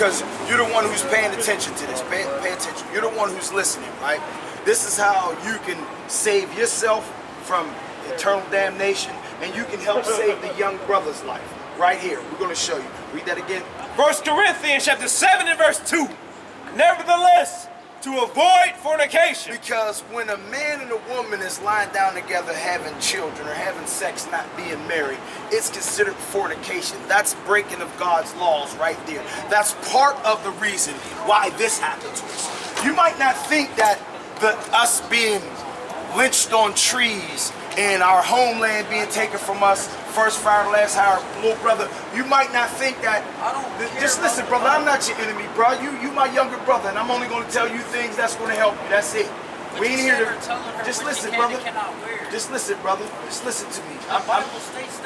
because you're the one who's paying attention to this. Pay attention. You're the one who's listening, right? This is how you can save yourself from eternal damnation, and you can help save the young brother's life. Right here, we're going to show you. Read that again. 1 Corinthians chapter 7 and verse 2. Nevertheless, to avoid fornication. Because when a man and a woman is lying down together having children or having sex, not being married, it's considered fornication. That's breaking of God's laws right there. That's part of the reason why this happened to us. You might not think that us being lynched on trees and our homeland being taken from us, first fire, last hire, little brother, you might not think that. Just listen, brother, I'm not your enemy, bro. You my younger brother, and I'm only going to tell you things that's going to help you. That's it. We ain't here to. Just listen, brother. Just listen, brother. Just listen to me.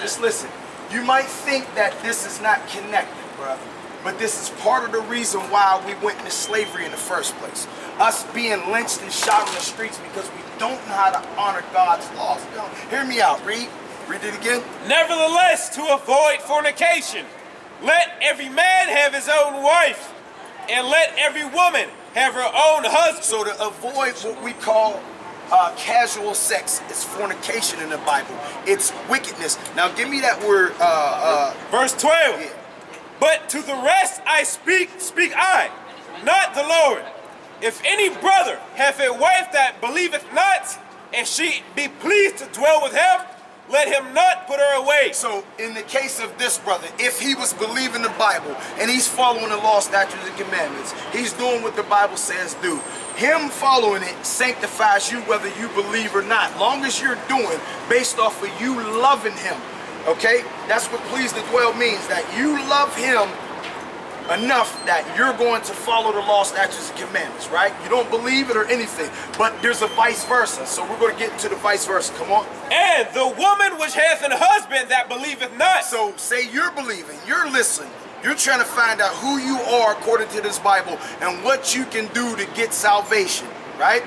Just listen. You might think that this is not connected, brother, but this is part of the reason why we went into slavery in the first place. Us being lynched and shot on the streets because we don't know how to honor God's laws. Hear me out. Read it again. Nevertheless, to avoid fornication, let every man have his own wife, and let every woman have her own husband. So to avoid what we call casual sex is fornication in the Bible. It's wickedness. Now give me that word. Verse 12. Yeah. But to the rest I speak I, not the Lord. If any brother hath a wife that believeth not, and she be pleased to dwell with him, let him not put her away. So in the case of this brother, if he was believing the Bible and he's following the law, statutes, and commandments, he's doing what the Bible says do. Him following it sanctifies you whether you believe or not. Long as you're doing based off of you loving him. Okay? That's what please to dwell means, that you love him enough that you're going to follow the law, statutes, and commandments, right? You don't believe it or anything, but there's a vice versa. So we're going to get into the vice versa. Come on. And the woman which hath an husband that believeth not. So say you're believing, you're listening, you're trying to find out who you are according to this Bible and what you can do to get salvation, right?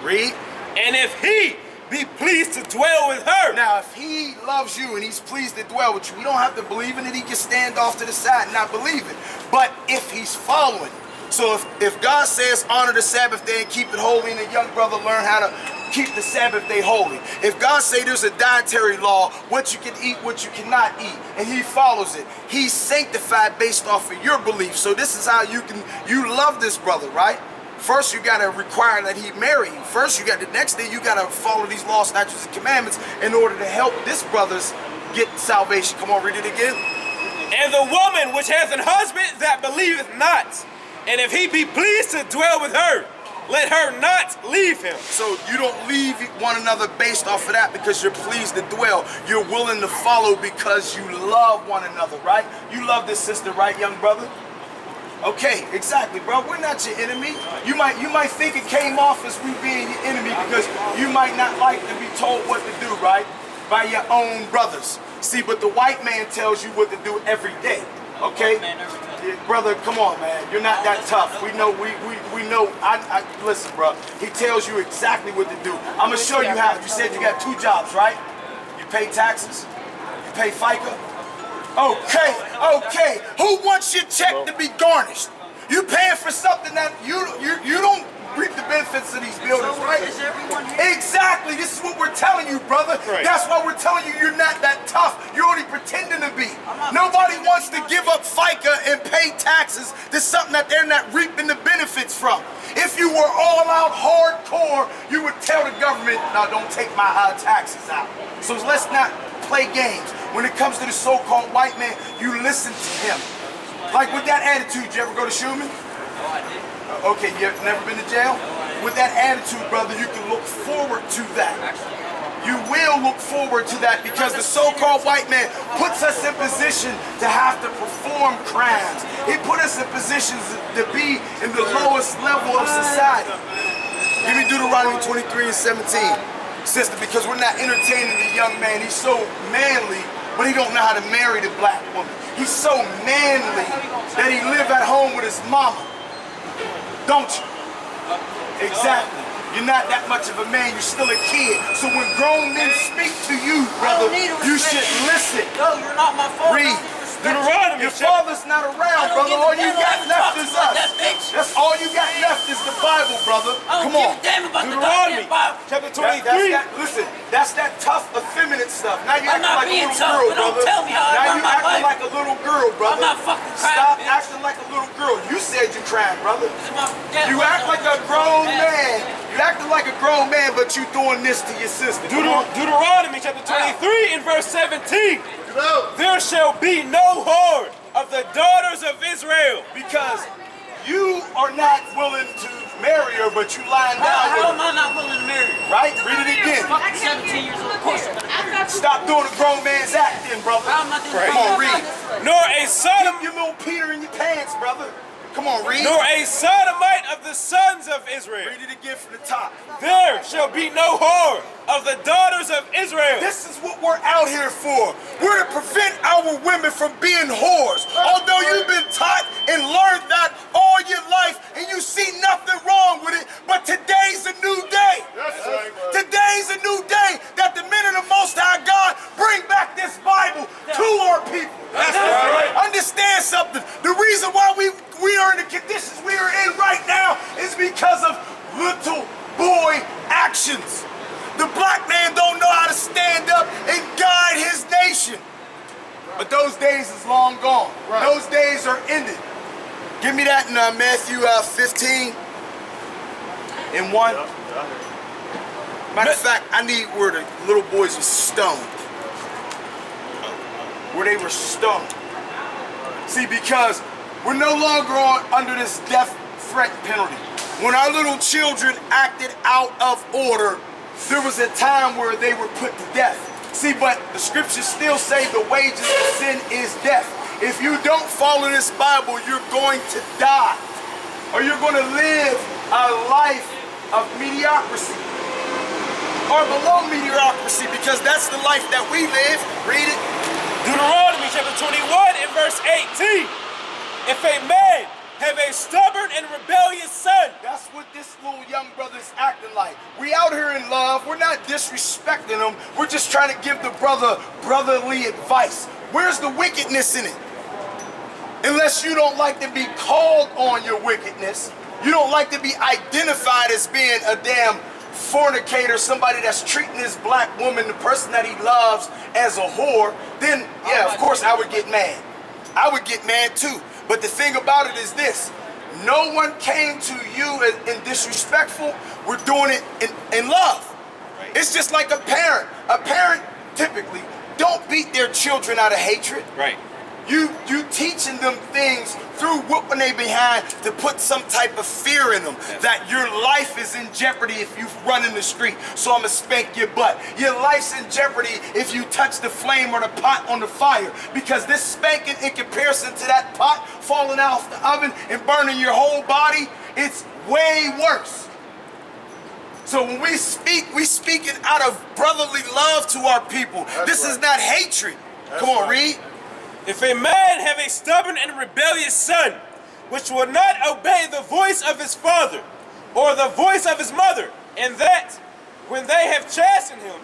Read. And if he be pleased to dwell with her. Now, if he loves you and he's pleased to dwell with you, we don't have to believe in it. He can stand off to the side and not believe it. But if he's following, so if God says honor the Sabbath day and keep it holy, and the young brother learn how to keep the Sabbath day holy. If God say there's a dietary law, what you can eat, what you cannot eat, and he follows it, he's sanctified based off of your belief. So this is how you love this brother, right? First, you gotta require that he marry you. First, the next thing you gotta follow these laws, statutes, and commandments in order to help this brother's get salvation. Come on, read it again. And the woman which hath an husband that believeth not, and if he be pleased to dwell with her, let her not leave him. So you don't leave one another based off of that because you're pleased to dwell. You're willing to follow because you love one another, right? You love this sister, right, young brother? Okay, exactly, bro. We're not your enemy. You might think it came off as we being your enemy because you might not like to be told what to do, right? By your own brothers. See, but the white man tells you what to do every day. Okay? Yeah, brother, come on, man. You're not that tough. We know. We know. Listen, bro. He tells you exactly what to do. I'm gonna show you how. You said you got 2 jobs, right? You pay taxes. You pay FICA. Okay. Who wants your check to be garnished? You paying for something that you don't reap the benefits of these buildings, right? Exactly. This is what we're telling you, brother. Right. That's why we're telling you you're not that tough. You're only pretending to be. Nobody wants to give up FICA and pay taxes to something that they're not reaping the benefits from. If you were all out hardcore, you would tell the government, no, don't take my taxes out. So let's not play games. When it comes to the so-called white man, you listen to him. Like with that attitude, you ever go to Schumann? No, I didn't. Okay, you never been to jail? With that attitude, brother, you can look forward to that. You will look forward to that because the so-called white man puts us in position to have to perform crimes. He put us in positions to be in the lowest level of society. Give me Deuteronomy 23 and 17. Sister, because we're not entertaining the young man. He's so manly, but he don't know how to marry the black woman. He's so manly that he live at home with his mama. Don't you? Exactly. You're not that much of a man. You're still a kid. So when grown men speak to you, brother, you should listen. No, you're not my father. Read. Deuteronomy. Your father's not around, brother. All you got left is us. That's all you got left is the Bible, brother. Come on. Deuteronomy chapter 23. Listen, that's that tough, effeminate stuff. Now you I'm acting not like a being little tough, girl, but don't brother. tell me how I Now run you my acting life. like a little girl, brother. I'm not fucking crying, Stop bitch. acting like a little girl. You said you crying, brother. You You act like a grown man. You acting like a grown man, but you doing this to your sister. Deuteronomy chapter 23 and verse 17. There shall be no whore of the daughters of Israel. Because you are not willing to marry her, but you lying down How with am her. I not willing to marry her? Right? Read it again. Fucking 17 years old, of course I'm gonna marry her. Stop doing a grown man's act then, brother. How am I doing Come on, read. Nor a Sodom, Keep your little Peter in your pants, brother. Come on, read. nor a sodomite of the sons of Israel. Read it again from the top. There shall be no whore of the daughters of Israel. This is what we're out here for. We're to prevent our women from being whores. Although you've been taught and learned that all your life and you see nothing wrong with it, but today's a new day. Today's a new day that the men of the Most High God bring back this Bible to our people. Understand something. The reason why we are in the conditions we are in right now is because of little boy actions. The black man don't know how to stand up and guide his nation. But those days is long gone. Those days are ended. Give me that in Matthew 15 and 1. Matter of fact, I need where the little boys are stoned. Where they were stoned. See, because we're no longer under this death threat penalty. When our little children acted out of order, there was a time where they were put to death. See, but the scriptures still say the wages of sin is death. If you don't follow this Bible, you're going to die. Or you're going to live a life of mediocrity. Or below mediocrity, because that's the life that we live. Read it. Deuteronomy chapter 21 and verse 18. If a man have a stubborn and rebellious son. That's what this little young brother is acting like. We out here in love. We're not disrespecting him. We're just trying to give the brother brotherly advice. Where's the wickedness in it? Unless you don't like to be called on your wickedness, you don't like to be identified as being a damn fornicator, somebody that's treating this black woman, the person that he loves, as a whore, then yeah, of course I would get mad. I would get mad too. But the thing about it is this: no one came to you in disrespectful. We're doing it in love. Right. It's just like a parent. A parent typically don't beat their children out of hatred. Right. You teaching them things through whooping they behind to put some type of fear in them, that your life is in jeopardy if you run in the street, so I'm gonna spank your butt. Your life's in jeopardy if you touch the flame or the pot on the fire, because this spanking in comparison to that pot falling off the oven and burning your whole body, it's way worse. So when we speak it out of brotherly love to our people. This is not hatred. Come on, read. If a man have a stubborn and rebellious son, which will not obey the voice of his father, or the voice of his mother, and that, when they have chastened him,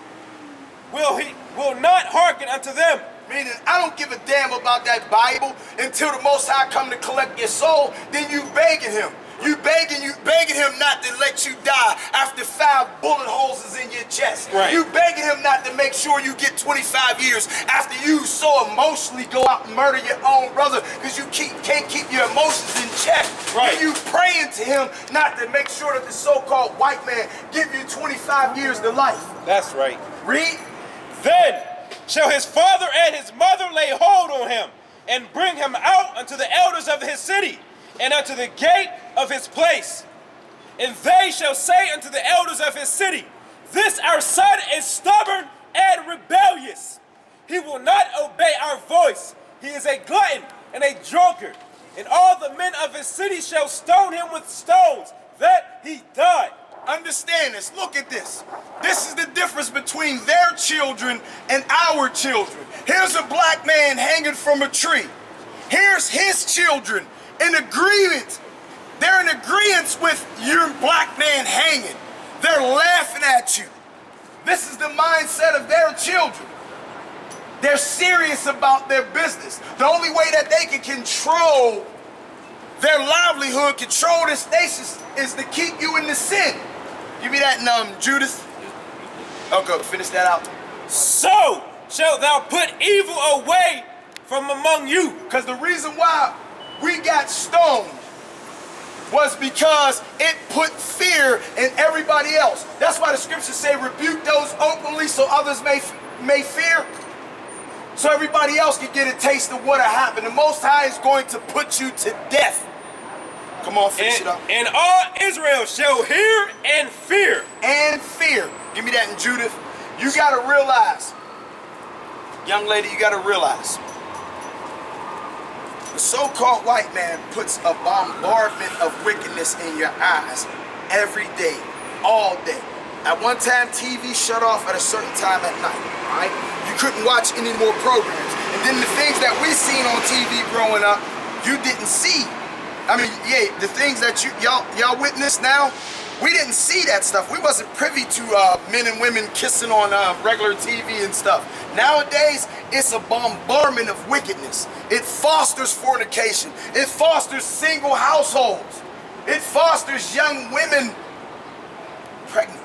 will not hearken unto them. Meaning, I don't give a damn about that Bible until the Most High come to collect your soul. Then you begging him. You begging him not to let you die after 5 bullet holes is in your chest. Right. You begging him not to make sure you get 25 years after you so emotionally go out and murder your own brother because you can't keep your emotions in check. Right. And you praying to him not to make sure that the so-called white man give you 25 years to life. That's right. Read. Then shall his father and his mother lay hold on him, and bring him out unto the elders of his city, and unto the gate of his place. And they shall say unto the elders of his city, this our son is stubborn and rebellious. He will not obey our voice. He is a glutton and a drunkard. And all the men of his city shall stone him with stones, that he die. Understand this. Look at this. This is the difference between their children and our children. Here's a black man hanging from a tree. Here's his children in agreement. They're in agreement with your black man hanging. They're laughing at you. This is the mindset of their children. They're serious about their business. The only way that they can control their livelihood, control this nation, is to keep you in the sin. Give me that Judas. Okay, finish that out. So shalt thou put evil away from among you. Because the reason why we got stoned was because it put fear in everybody else. That's why the scriptures say rebuke those openly so others may fear. So everybody else can get a taste of what happened. The Most High is going to put you to death. Come on, finish it up. And all Israel shall hear and fear. And fear. Give me that in Judith. You got to realize, young lady, you got to realize, the so-called white man puts a bombardment of wickedness in your eyes every day, all day. At one time, TV shut off at a certain time at night, right? You couldn't watch any more programs. And then the things that we seen on TV growing up, you didn't see. I mean, yeah, the things that y'all witness now, we didn't see that stuff. We wasn't privy to men and women kissing on regular TV and stuff. Nowadays, it's a bombardment of wickedness. It fosters fornication. It fosters single households. It fosters young women pregnant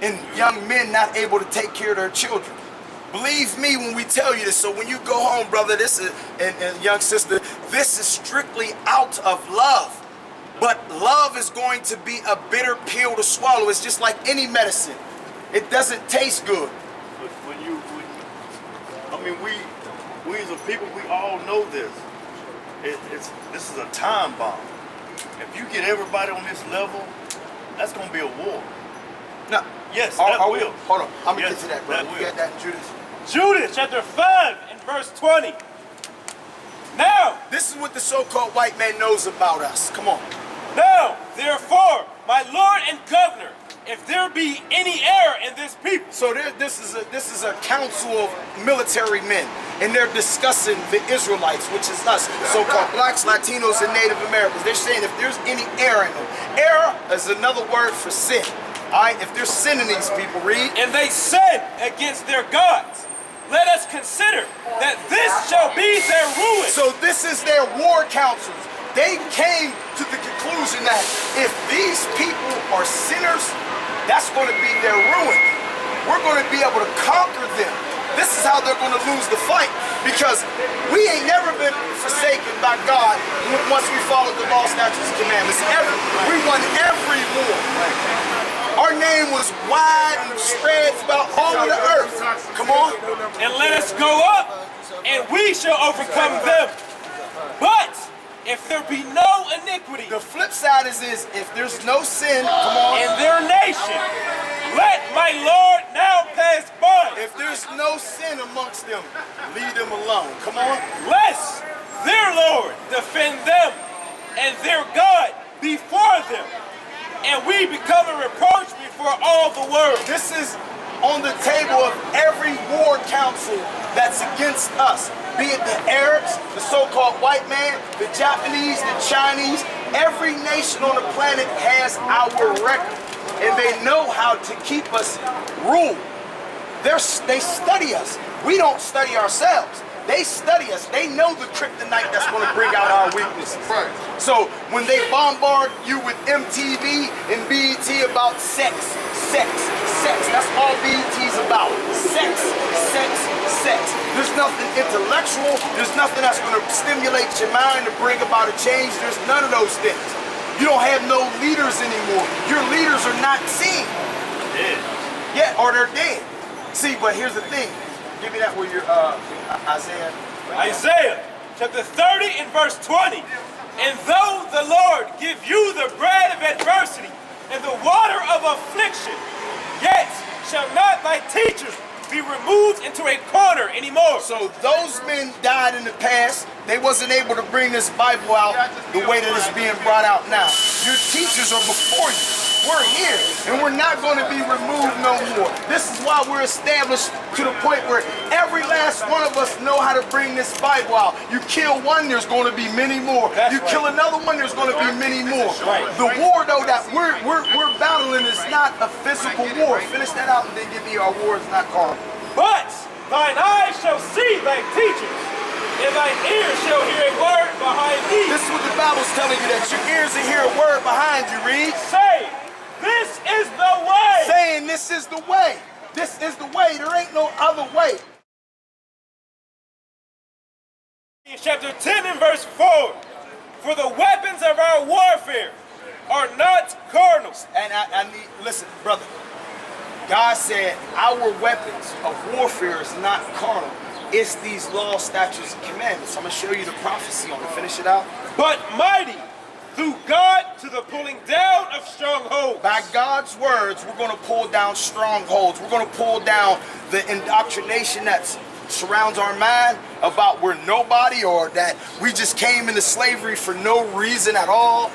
and young men not able to take care of their children. Believe me when we tell you this. So when you go home, brother, this is, and young sister, this is strictly out of love. But love is going to be a bitter pill to swallow. It's just like any medicine. It doesn't taste good. We as a people, we all know this. This is a time bomb. If you get everybody on this level, that's going to be a war. No. Yes, that will. Hold on. I'm going to Yes, get to that, brother. that You will. got that in Judas? Judas chapter 5 and verse 20. Now, This is what the so-called white man knows about us. Come on. now, therefore, my Lord and Governor, if there be any error in this people, So this is a council of military men, and they're discussing the Israelites, which is us, so-called blacks, Latinos, and Native Americans. They're saying if there's any error in them. Error is another word for sin. All right, if there's sin in these people, read. and they sin against their gods, let us consider that this shall be their ruin. So this is their war councils. They came to the conclusion that if these people are sinners, that's going to be their ruin. We're going to be able to conquer them. This is how they're going to lose the fight, because we ain't never been forsaken by God once we followed the law, statutes, and commandments. We won every war. Our name was wide and spread throughout all of the earth. Come on. And let us go up, and we shall overcome them. But if there be no iniquity The flip side is if there's no sin, come on. in their nation, let my Lord now pass by, If there's no sin amongst them, leave them alone. Come on. lest their Lord defend them and their God before them, and we become a reproach before all the world. This is on the table of every war council that's against us. Be it the Arabs, the so-called white man, the Japanese, the Chinese. Every nation on the planet has our record, and they know how to keep us ruled. They study us. We don't study ourselves. They study us. They know the kryptonite that's going to bring out our weaknesses. So when they bombard you with MTV and BET about sex, that's all BET's about. Sex. There's nothing intellectual. There's nothing that's going to stimulate your mind to bring about a change. There's none of those things. You don't have no leaders anymore. Your leaders are not seen. Dead. Yeah, or they're dead. See, but here's the thing. Give me that where you're, Isaiah. Isaiah chapter 30 and verse 20. And though the Lord give you the bread of adversity and the water of affliction, yet shall not thy teachers be removed into a corner anymore. So those men died in the past. They wasn't able to bring this Bible out the way that it's being brought out now. Your teachers are before you. We're here, and we're not going to be removed no more. This is why we're established to the point where every last one of us know how to bring this Bible out. You kill one, there's going to be many more. You kill another one, there's going to be many more. The war, though, that we're battling is not a physical war. Finish that out and then give me our war is not carnal. But thine eyes shall see thy teachers, and thine ears shall hear a word behind thee. This is what the Bible's telling you, that your ears will hear a word behind you. Read. Say, this is the way. Saying this is the way. This is the way. There ain't no other way. In chapter 10 and verse 4, for the weapons of our warfare are not carnal. And I need, listen, brother. God said our weapons of warfare is not carnal. It's these laws, statutes, and commandments. I'm going to show you the prophecy on it. Finish it out. But mighty through God to the pulling down of strongholds. By God's words, we're going to pull down strongholds. We're going to pull down the indoctrination that surrounds our mind about we're nobody, or that we just came into slavery for no reason at all.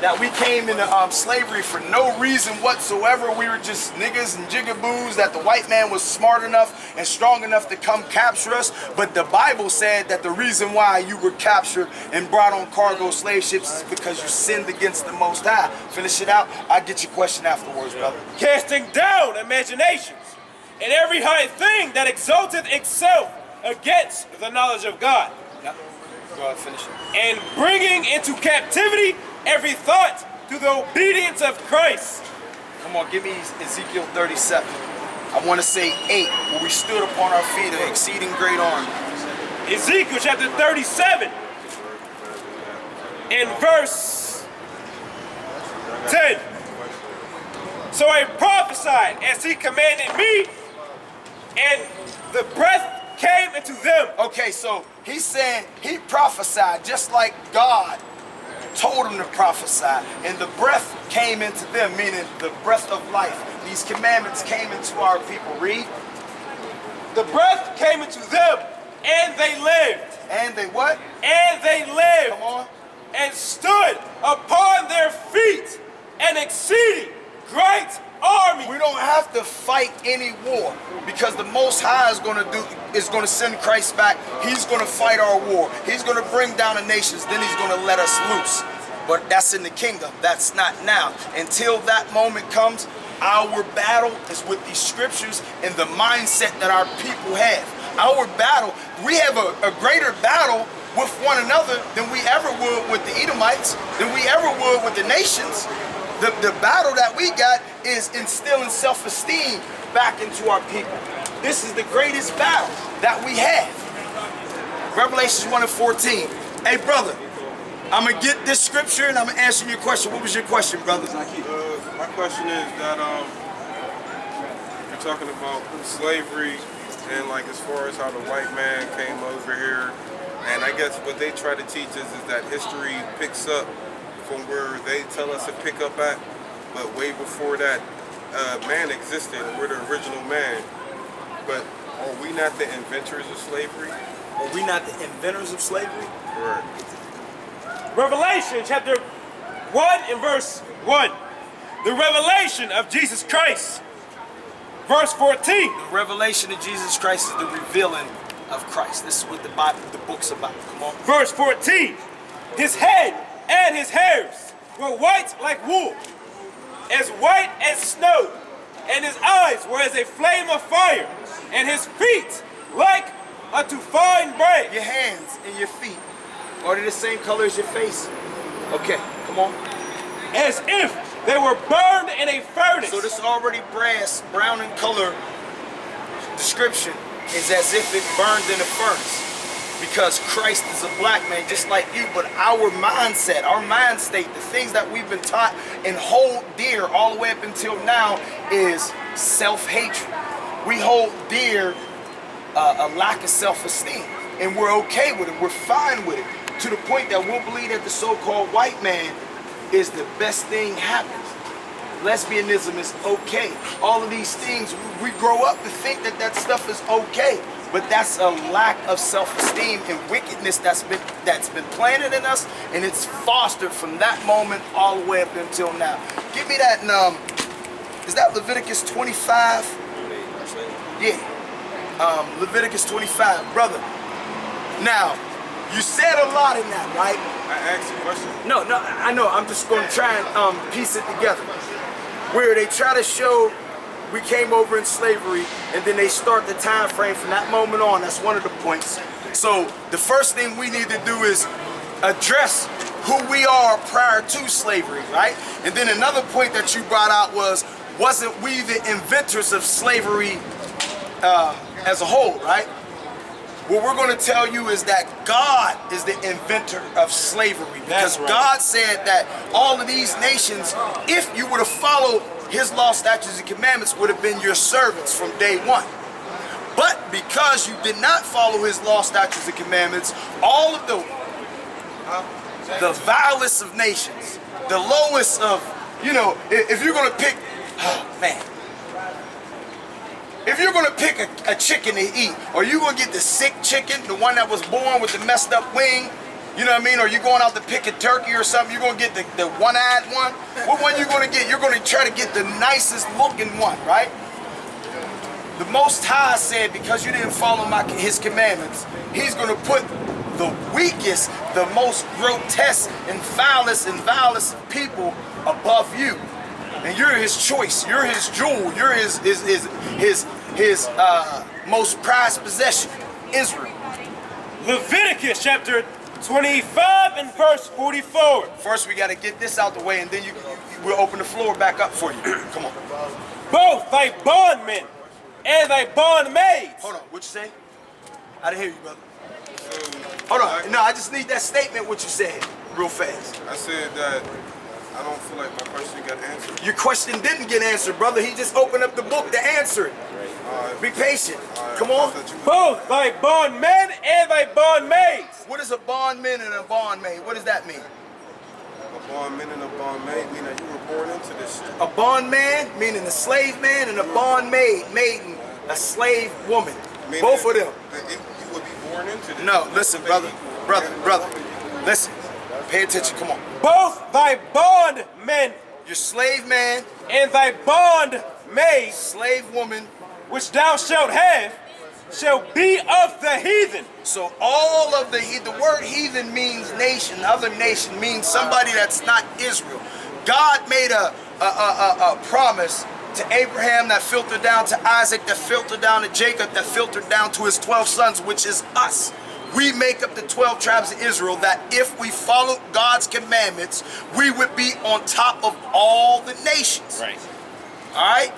That we came into slavery for no reason whatsoever. We were just niggas and jigaboos, that the white man was smart enough and strong enough to come capture us. But the Bible said that the reason why you were captured and brought on cargo slave ships is because you sinned against the Most High. Finish it out. I'll get your question afterwards, brother. Casting down imaginations and every high thing that exalteth itself against the knowledge of God. Yep. Go ahead, finish it. And bringing into captivity every thought to the obedience of Christ. Come on, give me Ezekiel 37. I want to say 8, where we stood upon our feet, an exceeding great army. Ezekiel chapter 37 and verse 10. So I prophesied as he commanded me, and the breath came into them. Okay, so he's saying he prophesied just like God told him to prophesy, and the breath came into them, meaning the breath of life. These commandments came into our people. Read. The breath came into them, and they lived. And they what? And they lived. Come on. And stood upon their feet, an exceeding great army. We don't have to fight any war, because the Most High is going to send Christ back. He's going to fight our war. He's going to bring down the nations. Then he's going to let us loose. But that's in the kingdom. That's not now. Until that moment comes, our battle is with these scriptures and the mindset that our people have. Our battle, we have a greater battle with one another than we ever would with the Edomites, than we ever would with the nations. The battle that we got is instilling self-esteem back into our people. This is the greatest battle that we have. Revelations 1 and 14. Hey, brother, I'm going to get this scripture and I'm going to answer your question. What was your question, brother? My question is that you're talking about slavery and like as far as how the white man came over here. And I guess what they try to teach us is that history picks up from where they tell us to pick up at, but way before that, man existed. We're the original man. But are we not the inventors of slavery? Are we not the inventors of slavery? Correct. Revelation chapter 1 and verse 1. The revelation of Jesus Christ. Verse 14. The revelation of Jesus Christ is the revealing of Christ. This is what the Bible, the book's about. Come on. Verse 14. His head and his hairs were white like wool, as white as snow, and his eyes were as a flame of fire, and his feet like unto fine braid. Your hands and your feet, are they the same color as your face? Okay, come on. As if they were burned in a furnace. So this already brown in color description is as if it burned in a furnace. Because Christ is a black man just like you, but our mindset, our mind state, the things that we've been taught and hold dear all the way up until now is self-hatred. We hold dear a lack of self-esteem, and we're okay with it, we're fine with it, to the point that we'll believe that the so-called white man is the best thing happening. Lesbianism is okay. All of these things, we grow up to think that that stuff is okay. But that's a lack of self-esteem and wickedness that's been planted in us, and it's fostered from that moment all the way up until now. Give me that, is that Leviticus 25? Yeah, Leviticus 25, brother. Now, you said a lot in that, right? I asked a question. No, I know. I'm just going to try and piece it together. Where they try to show we came over in slavery, and then they start the time frame from that moment on. That's one of the points. So the first thing we need to do is address who we are prior to slavery, right? And then another point that you brought out was, wasn't we the inventors of slavery as a whole, right? What we're going to tell you is that God is the inventor of slavery, because God said that all of these nations, if you were to follow his law, statutes, and commandments, would have been your servants from day one. But because you did not follow his law, statutes, and commandments, all of the vilest of nations, the lowest of, you know, if you're going to pick, oh man, if you're gonna pick a chicken to eat, are you gonna get the sick chicken, the one that was born with the messed up wing? You know what I mean? Or you going out to pick a turkey or something, you're gonna get the one-eyed one? What one you gonna get? You're gonna try to get the nicest looking one, right? The Most High said, because you didn't follow his commandments, he's gonna put the weakest, the most grotesque and vilest of people above you. And you're his choice, you're his jewel, you're his most prized possession, Israel. Leviticus chapter 25 and verse 44. First we got to get this out the way, and then we'll open the floor back up for you. Come on. Both thy bondmen and thy bondmaids. Hold on, what you say? I didn't hear you, brother. Hold on, no, I just need that statement, what you said, real fast. I said that I don't feel like my question got answered. Your question didn't get answered, brother. He just opened up the book to answer it. Be patient. Come on. Both thy bondmen and thy bondmaids. What is a bondman and a bondmaid? What does that mean? A bondman and a bondmaid mean that you were born into this shit. A bondman, meaning a slave man, and a bondmaid, maiden, a slave woman. Meaning both of them. You would be born into this. No, listen, brother. Listen. Pay attention, come on. Both thy bondmen, your slave man, and thy bondmaid, slave woman, which thou shalt have, shall be of the heathen. So all of the word heathen means nation, other nation means somebody that's not Israel. God made a promise to Abraham that filtered down to Isaac, that filtered down to Jacob, that filtered down to his 12 sons, which is us. We make up the 12 tribes of Israel, that if we followed God's commandments, we would be on top of all the nations. Right. All right?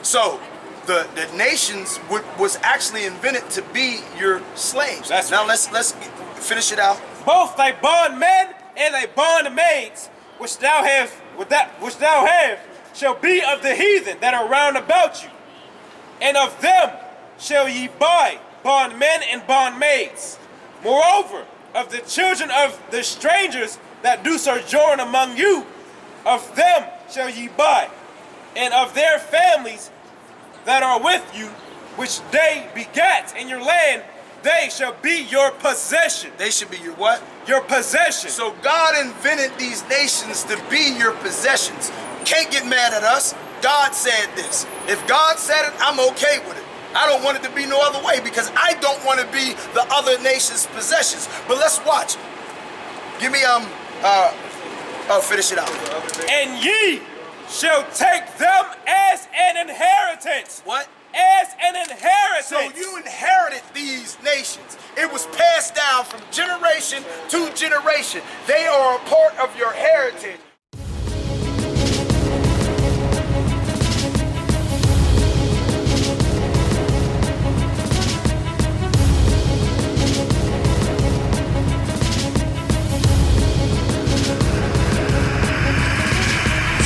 So the nations was actually invented to be your slaves. That's now right. let's finish it out. Both thy bondmen and thy bondmaids, which thou have shall be of the heathen that are round about you, and of them shall ye buy bondmen and bondmaids. Moreover, of the children of the strangers that do sojourn among you, of them shall ye buy, and of their families that are with you, which they begat in your land, they shall be your possession. They should be your what? Your possession. So God invented these nations to be your possessions. Can't get mad at us. God said this. If God said it, I'm okay with it. I don't want it to be no other way, because I don't want to be the other nation's possessions. But let's watch. Give me finish it out. And ye shall take them as an inheritance. What? As an inheritance. So you inherited these nations. It was passed down from generation to generation. They are a part of your heritage.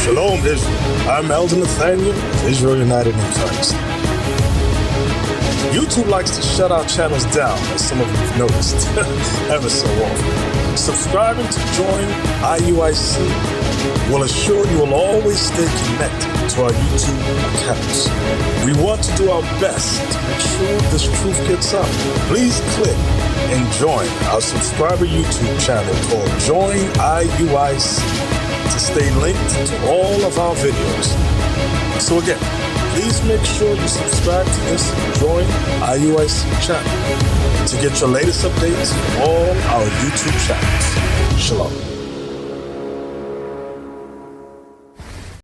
Shalom, Israel. I'm Elder Nathaniel of Israel United in Christ. YouTube likes to shut our channels down, as some of you have noticed, ever so often. Subscribing to join iuic will assure you will always stay connected to our YouTube accounts. We want to do our best to make sure this truth gets out. Please click and join our subscriber YouTube channel called Join IUIC to stay linked to all of our videos. So again, please make sure you subscribe to this Join IUIC channel to get your latest updates from all our YouTube channels. Shalom.